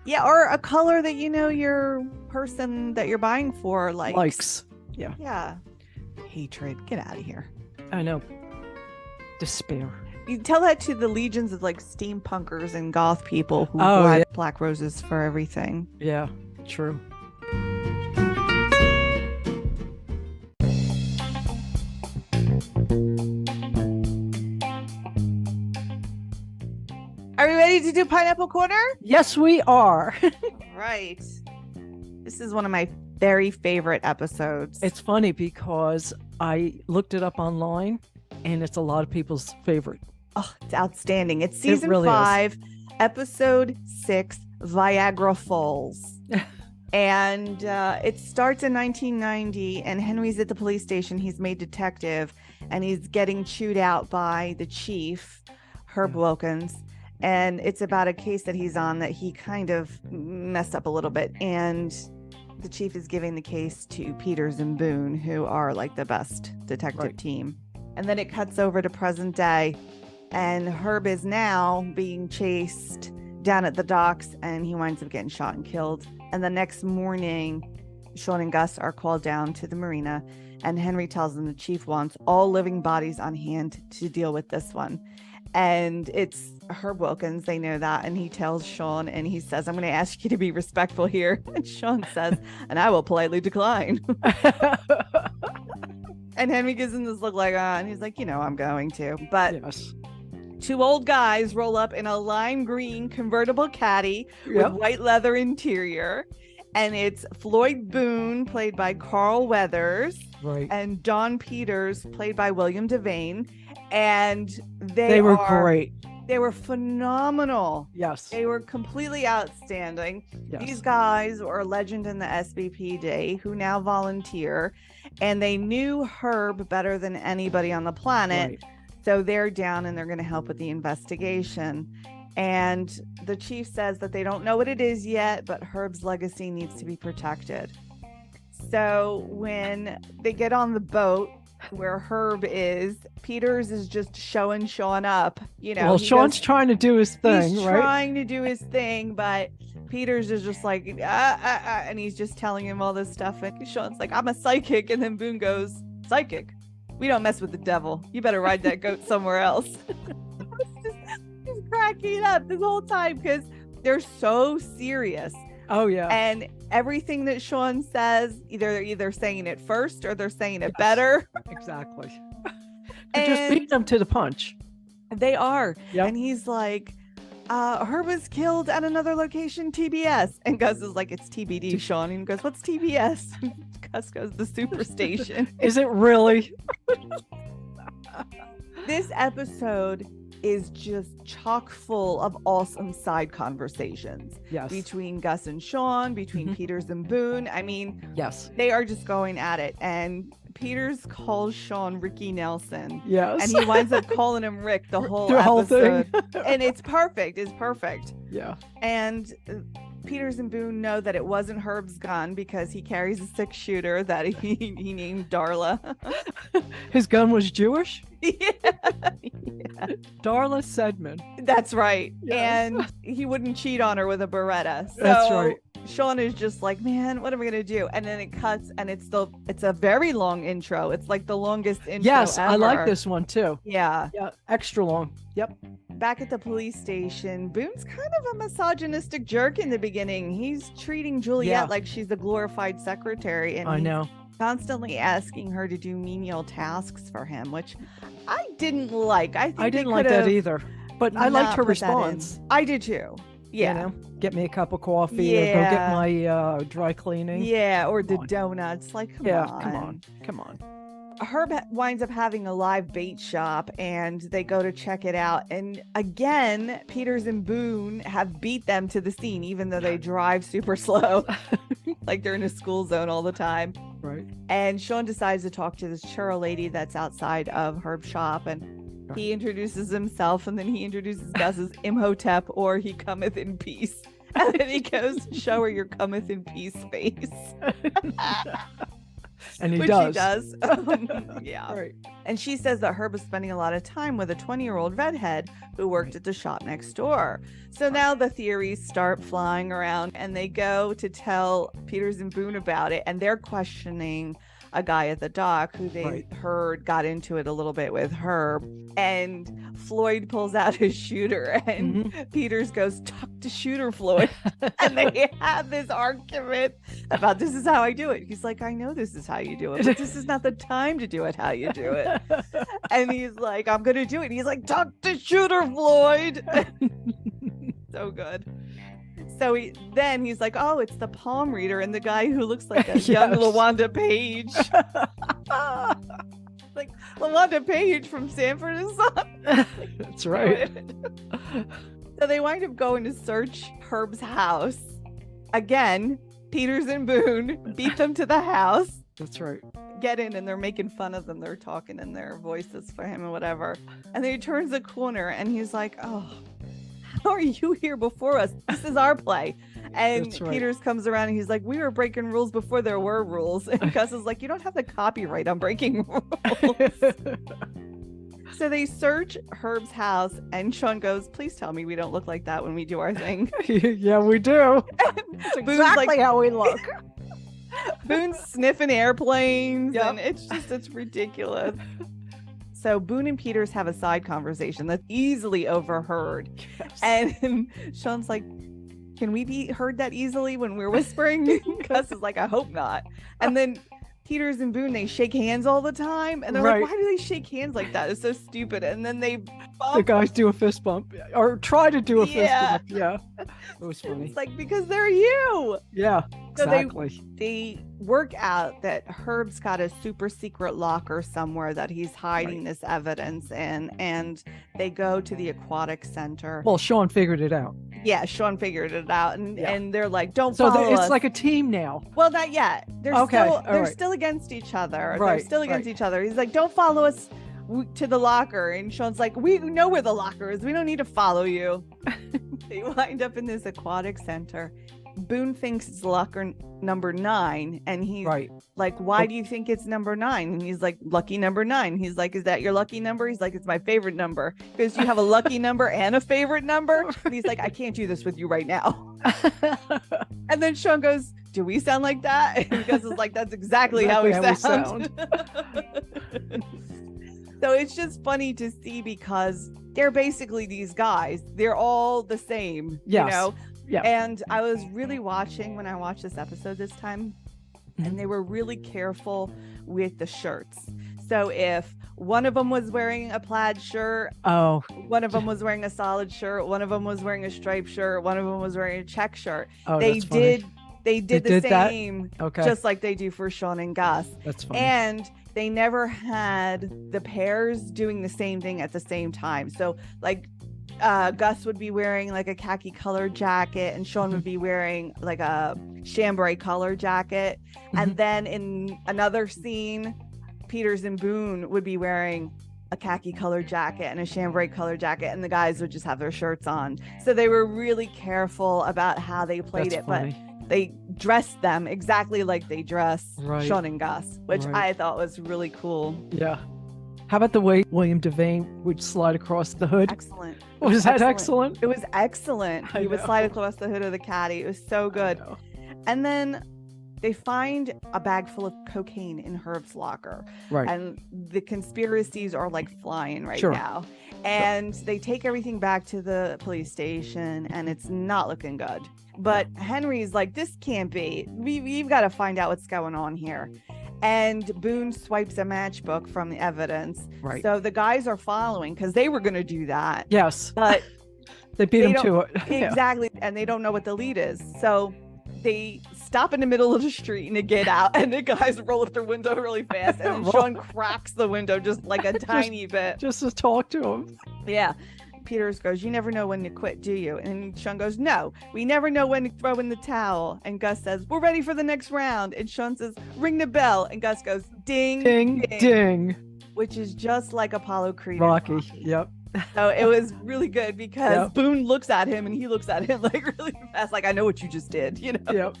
Yeah, or a color that your person that you're buying for likes. Yeah. Yeah. Hatred. Get out of here. I know. Despair. You tell that to the legions of like steampunkers and goth people who had black roses for everything. Yeah, true. Are we ready to do Pineapple Corner? Yes, we are. Right. This is one of my very favorite episodes. It's funny because I looked it up online and it's a lot of people's favorite. Oh, it's outstanding. It's season 5, episode 6, Viagra Falls. And it starts in 1990 and Henry's at the police station. He's made detective and he's getting chewed out by the chief, Herb Wilkins. And it's about a case that he's on that he kind of messed up a little bit. And the chief is giving the case to Peters and Boone, who are like the best detective team. And then it cuts over to present day. And Herb is now being chased down at the docks and he winds up getting shot and killed. And the next morning, Sean and Gus are called down to the marina. And Henry tells them the chief wants all living bodies on hand to deal with this one. And it's Herb Wilkins. They know that. And he tells Sean, and he says, I'm going to ask you to be respectful here. And Sean says, and I will politely decline. And Henry gives him this look like, and he's like, I'm going to. But yes. Two old guys roll up in a lime green convertible caddy with white leather interior. And it's Floyd Boone, played by Carl Weathers, right, and Don Peters, played by William Devane. And they were great. They were phenomenal. Yes. They were completely outstanding. Yes. These guys were a legend in the SBPD who now volunteer, and they knew Herb better than anybody on the planet. Right. So they're down and they're going to help with the investigation. And the chief says that they don't know what it is yet, but Herb's legacy needs to be protected. So when they get on the boat where Herb is, Peters is just showing Sean up. Well, Sean's trying to do his thing, he's right? Trying to do his thing, but Peters is just like, and he's just telling him all this stuff. And Sean's like, I'm a psychic. And then Boone goes, psychic? We don't mess with the devil. You better ride that goat somewhere else. He's cracking up this whole time because they're so serious. Oh yeah. And everything that Sean says, they're either saying it first or they're saying it better. Exactly. Just beat them to the punch. They are. Yep. And he's like, Herb was killed at another location, TBS. And Gus is like, it's TBD, Sean. And he goes, what's TBS? Gus goes, the Superstation. Is it really? This episode is just chock full of awesome side conversations. Yes. Between Gus and Sean, between Peters and Boone. I mean, yes, they are just going at it. And Peters calls Sean Ricky Nelson. Yes. And he winds up calling him Rick the whole episode. Thing. And it's perfect. It's perfect. Yeah. And Peters and Boone know that it wasn't Herb's gun because he carries a 6-shooter that he named Darla. His gun was Jewish? Yeah. Darla Sedman. That's right. Yes. And he wouldn't cheat on her with a Beretta. So that's right. Sean is just like, man, what am I gonna do? And then it cuts, and it's a very long intro. It's like the longest intro. Yes, ever. I like this one too. Yeah. Yeah, extra long. Yep. Back at the police station, Boone's kind of a misogynistic jerk in the beginning. He's treating Juliet like she's a glorified secretary, and I know. Constantly asking her to do menial tasks for him, which I didn't like. I didn't like that either, but I liked her response. I did too. Yeah. You know, get me a cup of coffee or go get my dry cleaning. Yeah, or the donuts. Like, come on. Herb winds up having a live bait shop, and they go to check it out. And again, Peters and Boone have beat them to the scene, even though they drive super slow, like they're in a school zone all the time. Right. And Sean decides to talk to this churro lady that's outside of Herb's shop, and he introduces himself, and then he introduces Gus as Imhotep, or he cometh in peace. And then he goes, show her your cometh in peace face. And he does. Yeah. Right. And she says that Herb is spending a lot of time with a 20-year-old redhead who worked at the shop next door. So now the theories start flying around, and they go to tell Peters and Boone about it, and they're questioning a guy at the dock who they heard got into it a little bit with Herb. And Floyd pulls out his shooter, and Peters goes, talk to shooter, Floyd. And they have this argument about, this is how I do it. He's like, I know this is how you do it, but this is not the time to do it how you do it. And he's like, I'm gonna do it. And he's like, talk to shooter, Floyd. So good. So he's like, oh, it's the palm reader and the guy who looks like a young LaWanda Page. Like LaWanda Page from Sanford and Son. That's right. So they wind up going to search Herb's house. Again, Peters and Boone beat them to the house. That's right. Get in, and they're making fun of them. They're talking in their voices for him and whatever. And then he turns a corner, and he's like, oh, how are you here before us? This is our play. And Peters comes around, and he's like, we were breaking rules before there were rules. And Gus is like, you don't have the copyright on breaking rules. So they search Herb's house, and Sean goes, please tell me we don't look like that when we do our thing. Yeah, we do. That's exactly how we look. Boone's sniffing airplanes, and it's ridiculous. So Boone and Peters have a side conversation that's easily overheard. Yes. And Sean's like, can we be heard that easily when we're whispering? Gus is like, I hope not. And then Peters and Boone, they shake hands all the time. And they're like, why do they shake hands like that? It's so stupid. And then they bump. The guys do a fist bump or try to do a fist bump. Yeah. It was funny. It's like, because they're you. Yeah, exactly. So they work out that Herb's got a super secret locker somewhere that he's hiding this evidence in. And they go to the aquatic center. Well, Sean figured it out. Yeah, Sean figured it out, and they're like, "Don't follow us." It's like a team now. Well, not yet. They're still against each other. Right, they're still against each other. He's like, "Don't follow us to the locker," and Sean's like, "We know where the locker is. We don't need to follow you." They wind up in this aquatic center. Boone thinks it's locker number 9, and he's like, why do you think it's number 9? And he's like, lucky number 9. He's like, is that your lucky number? He's like, it's my favorite number, because you have a lucky number and a favorite number. And he's like, I can't do this with you right now. And then Sean goes, do we sound like that? And Gus is like, that's exactly how we sound. So it's just funny to see, because they're basically these guys. They're all the same, you know? Yeah. And I was really watching when I watched this episode this time, and they were really careful with the shirts. So if one of them was wearing a plaid shirt, one of them was wearing a solid shirt, one of them was wearing a striped shirt, one of them was wearing a check shirt. They did the same, just like they do for Sean and Gus. That's funny. And they never had the pairs doing the same thing at the same time. So like, Gus would be wearing like a khaki colored jacket, and Sean would be wearing like a chambray color jacket. And then in another scene, Peters and Boone would be wearing a khaki colored jacket and a chambray colored jacket, and the guys would just have their shirts on. So they were really careful about how they played but they dressed them exactly like they dress Sean and Gus, which I thought was really cool. Yeah. How about the way William Devane would slide across the hood? Excellent. Was that excellent? It was excellent. He would slide across the hood of the caddy. It was so good. And then they find a bag full of cocaine in Herb's locker. Right. And the conspiracies are like flying now. And they take everything back to the police station, and it's not looking good. But Henry's like, this can't be. We've got to find out what's going on here. And Boone swipes a matchbook from the evidence. Right. So the guys are following, because they were going to do that. Yes. But they beat him to it. Exactly. And they don't know what the lead is. So they stop in the middle of the street and they get out, and the guys roll up their window really fast. And then Sean cracks the window just like a tiny bit. Just to talk to him. Yeah. Peters goes, you never know when to quit, do you? And Sean goes, no, we never know when to throw in the towel. And Gus says, we're ready for the next round. And Sean says, ring the bell. And Gus goes, ding, ding, ding. Ding. Which is just like Apollo Creed. Rocky. Yep. So it was really good, because Boone looks at him and he looks at him like really fast. Like, I know what you just did, you know? Yep.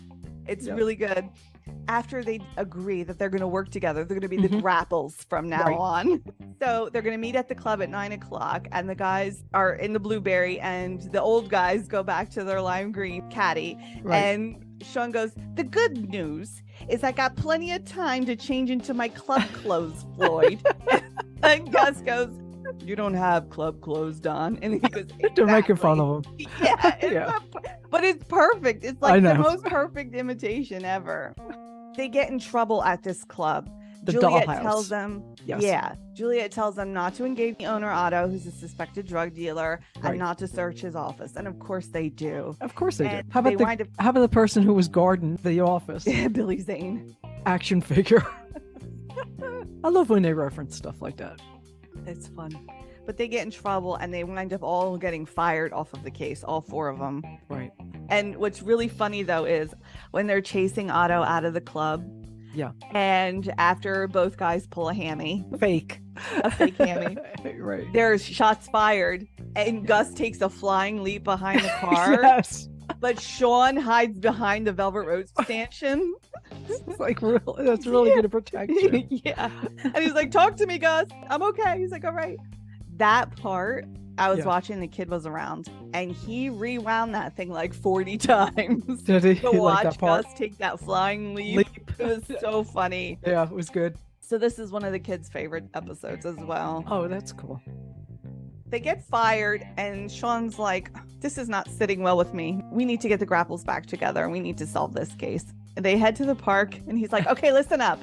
It's really good. After they agree that they're going to work together, they're going to be the grapples from now on. So they're going to meet at the club at 9:00, and the guys are in the blueberry, and the old guys go back to their lime green caddy. And Sean goes, the good news is I got plenty of time to change into my club clothes, Floyd. And Gus goes, you don't have club clothes, Don. And he goes, exactly. They're making fun of him. Yeah, but it's perfect. It's like the most perfect imitation ever. They get in trouble at this club. Juliet tells them, Juliet tells them not to engage the owner, Otto, who's a suspected drug dealer, and not to search his office. And of course they do. Of course they do. How about the person who was guarding the office? Billy Zane. Action figure. I love when they reference stuff like that. It's fun. But they get in trouble, and they wind up all getting fired off of the case, all 4 of them. Right. And what's really funny, though, is when they're chasing Otto out of the club. Yeah. And after both guys pull a hammy. A fake hammy. Right. There's shots fired, and Gus takes a flying leap behind the car. Yes. But Sean hides behind the Velvet Road stanchion. It's like, that's really going to protect you. Yeah. And he's like, talk to me, Gus. I'm okay. He's like, all right. That part, I was watching, the kid was around, and he rewound that thing like 40 times. Did he? To watch Gus take that flying leap. It was so funny. Yeah, it was good. So this is one of the kids' favorite episodes as well. Oh, that's cool. They get fired, and Sean's like, this is not sitting well with me. We need to get the Grapples back together, and we need to solve this case. And they head to the park, and he's like, okay, listen up.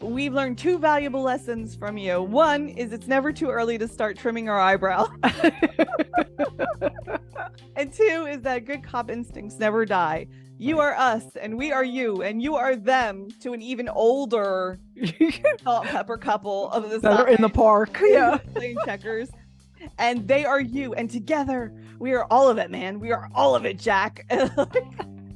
We've learned 2 valuable lessons from you. One is it's never too early to start trimming our eyebrow. And 2 is that good cop instincts never die. You are us, and we are you, and you are them, to an even older salt and pepper couple of the that are in the park. Yeah. Playing checkers. And they are you, and together we are all of it, man. We are all of it, Jack.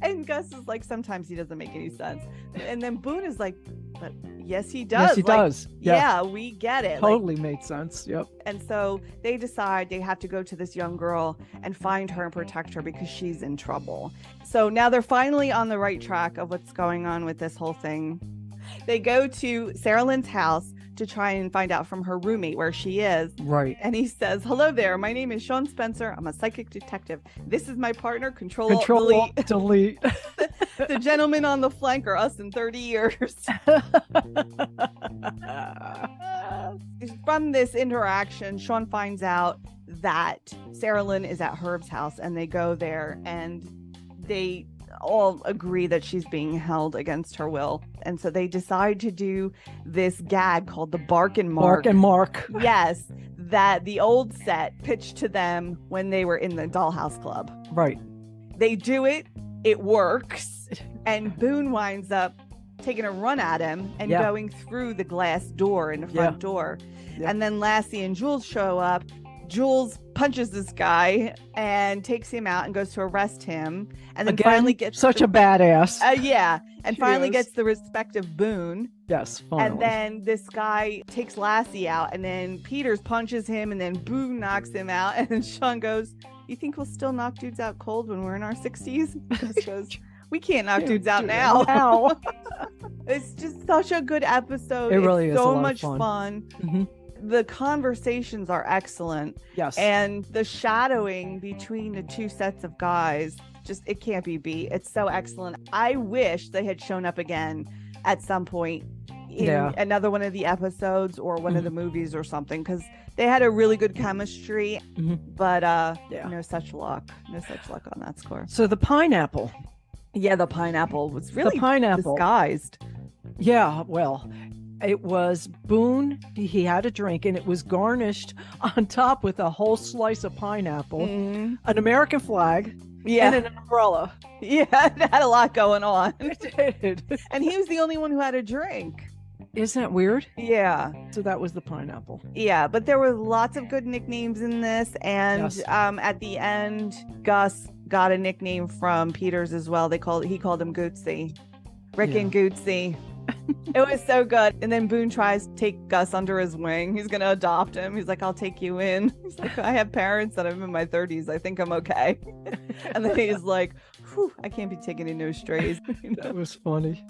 And Gus is like, sometimes he doesn't make any sense. And then Boone is like, but yes, he does. Yes, he does. Yeah, we get it. Totally made sense. Yep. And so they decide they have to go to this young girl and find her and protect her because she's in trouble. So now they're finally on the right track of what's going on with this whole thing. They go to Sarah Lynn's house to try and find out from her roommate where she is. Right. And he says, hello there. My name is Sean Spencer. I'm a psychic detective. This is my partner, Control Delete. The gentleman on the flank are us in 30 years. From this interaction, Sean finds out that Sarah Lynn is at Herb's house, and they go there, and they all agree that she's being held against her will. And so they decide to do this gag called the Bark and Mark. Bark and Mark. Yes, that the old set pitched to them when they were in the Dollhouse Club. Right. They do it. It works. And Boone winds up taking a run at him and going through the glass door in the front door. Yeah. And then Lassie and Jules show up. Jules punches this guy and takes him out and goes to arrest him, and then finally gets such a badass. And finally gets the respect of Boone. Yes, finally. And then this guy takes Lassie out, and then Peters punches him, and then Boone knocks him out, and then Sean goes, "You think we'll still knock dudes out cold when we're in our 60s?" He goes, "We can't knock dudes out now." It's just such a good episode. It really is so much fun. Mm-hmm. The conversations are excellent. Yes. And the shadowing between the 2 sets of guys, just, it can't be beat. It's so excellent. I wish they had shown up again at some point in another one of the episodes or one of the movies or something, because they had a really good chemistry, but no such luck on that score. So the pineapple. Yeah, the pineapple was really disguised. Yeah, well, it was Boone. He had a drink, and it was garnished on top with a whole slice of pineapple, an American flag, and an umbrella. Yeah, it had a lot going on. It did. And he was the only one who had a drink. Isn't that weird? Yeah. So that was the pineapple. Yeah, but there were lots of good nicknames in this, and at the end, Gus got a nickname from Peters as well. He called him Gootsy. Rick and Gootsy. It was so good. And then Boone tries to take Gus under his wing. He's gonna adopt him. He's like, "I'll take you in." He's like, "I have parents that I'm in my 30s. I think I'm okay." And then he's like, "Whew, I can't be taken in no strays." That was funny.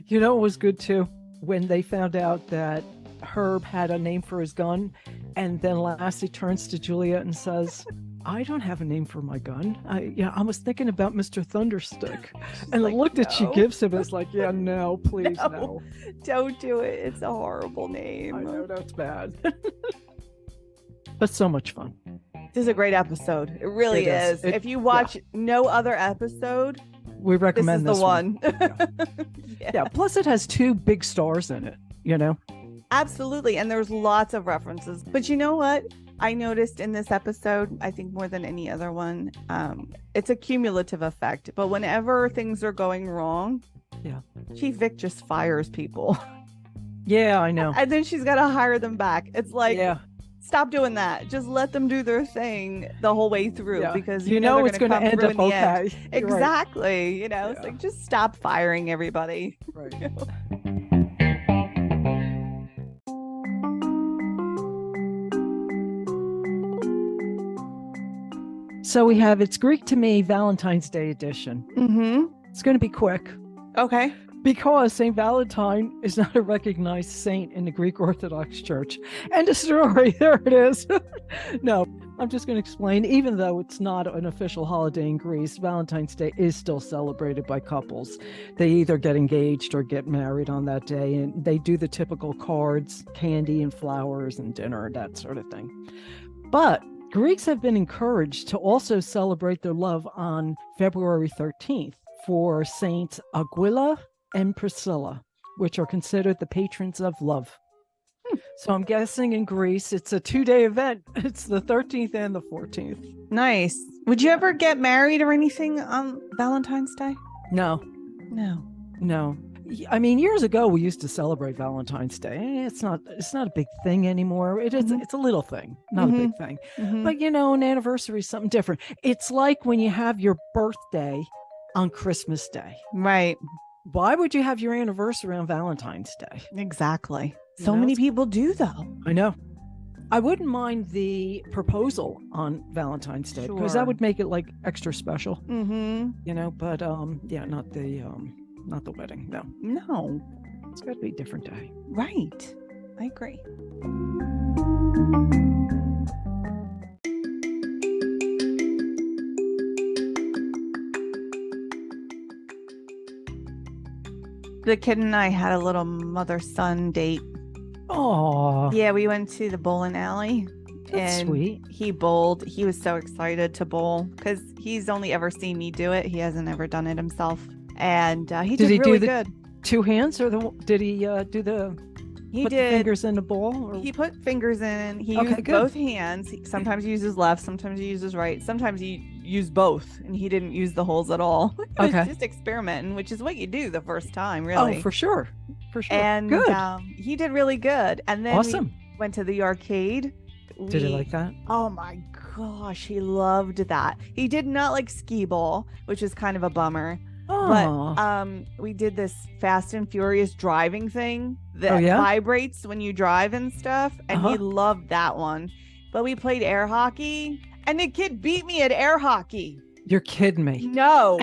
You know, it was good too when they found out that Herb had a name for his gun, and then Lassie turns to Juliet and says, "I don't have a name for my gun. I was thinking about Mr. Thunderstick." And the look that she gives him is like, "Yeah, no, please, no. Don't do it. It's a horrible name." I know, that's bad. But so much fun. This is a great episode. It really is. If you watch no other episode, we recommend this is the one. Yeah. Plus it has 2 big stars in it, you know? Absolutely. And there's lots of references. But you know what I noticed in this episode, I think more than any other one, it's a cumulative effect. But whenever things are going wrong, Chief Vic just fires people. Yeah, I know. And then she's got to hire them back. It's like, stop doing that. Just let them do their thing the whole way through, because you know it's going to end up okay. Exactly. Right. You know, it's like, just stop firing everybody. Right. You know? So we have It's Greek to Me Valentine's Day edition. Mm-hmm. It's going to be quick. Okay. Because St. Valentine is not a recognized saint in the Greek Orthodox Church. End of story. There it is. No, I'm just going to explain. Even though it's not an official holiday in Greece, Valentine's Day is still celebrated by couples. They either get engaged or get married on that day, and they do the typical cards, candy and flowers and dinner, that sort of thing. But Greeks have been encouraged to also celebrate their love on February 13th for Saints Aquila and Priscilla, which are considered the patrons of love. So I'm guessing in Greece, it's a 2-day event. It's the 13th and the 14th. Nice. Would you ever get married or anything on Valentine's Day? No. I mean, years ago, we used to celebrate Valentine's Day. It's not a big thing anymore. It's a little thing, not a big thing. But, an anniversary is something different. It's like when you have your birthday on Christmas Day. Right. Why would you have your anniversary on Valentine's Day? Exactly. So many people do, though. I know. I wouldn't mind the proposal on Valentine's Day because that would make it like extra special. But not the wedding. No, it's got to be a different day. Right. I agree. The kid and I had a little mother-son date. Oh, yeah, we went to the bowling alley. That's sweet. He bowled. He was so excited to bowl because he's only ever seen me do it. He hasn't ever done it himself, and he did really good. 2 hands, or did he do the? He put did the fingers in the bowl. Or? He put fingers in. He used both hands. Sometimes he uses left. Sometimes he uses right. Sometimes he used both, and he didn't use the holes at all. He was just experimenting, which is what you do the first time, really. Oh, for sure. And good. He did really good. And then we went to the arcade. Did he like that? Oh my gosh, he loved that. He did not like skee ball, which is kind of a bummer. Oh. But we did this Fast and Furious driving thing that vibrates when you drive and stuff, and he loved that one. But we played air hockey, and the kid beat me at air hockey. You're kidding me. No.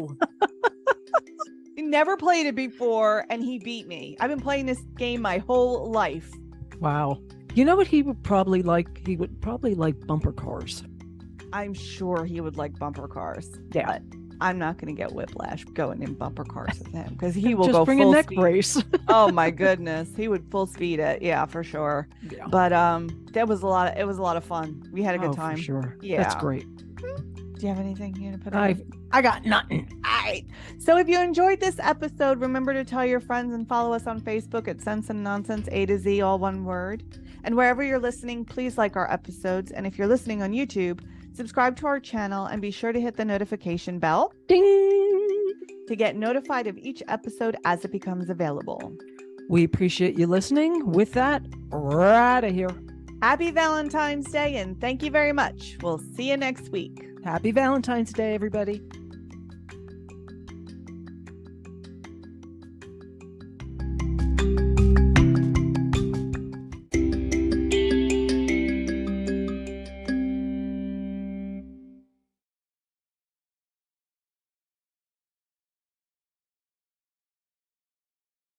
He never played it before, and he beat me. I've been playing this game my whole life. Wow. You know what he would probably like? He would probably like bumper cars. I'm sure he would like bumper cars. Yeah. But I'm not going to get whiplash going in bumper cars with him because he will just go bring full a neck speed. brace. Oh my goodness, he would full speed it. Yeah, for sure. Yeah. But it was a lot of fun. We had a good time. For sure. Yeah, that's great. Do you have anything here to put I got nothing. All right. So if you enjoyed this episode, remember to tell your friends and follow us on Facebook at Sense and Nonsense, A to Z, all one word. And wherever you're listening, please like our episodes. And if you're listening on YouTube, subscribe to our channel and be sure to hit the notification bell. Ding! To get notified of each episode as it becomes available. We appreciate you listening. With that, we're out of here. Happy Valentine's Day and thank you very much. We'll see you next week. Happy Valentine's Day, everybody.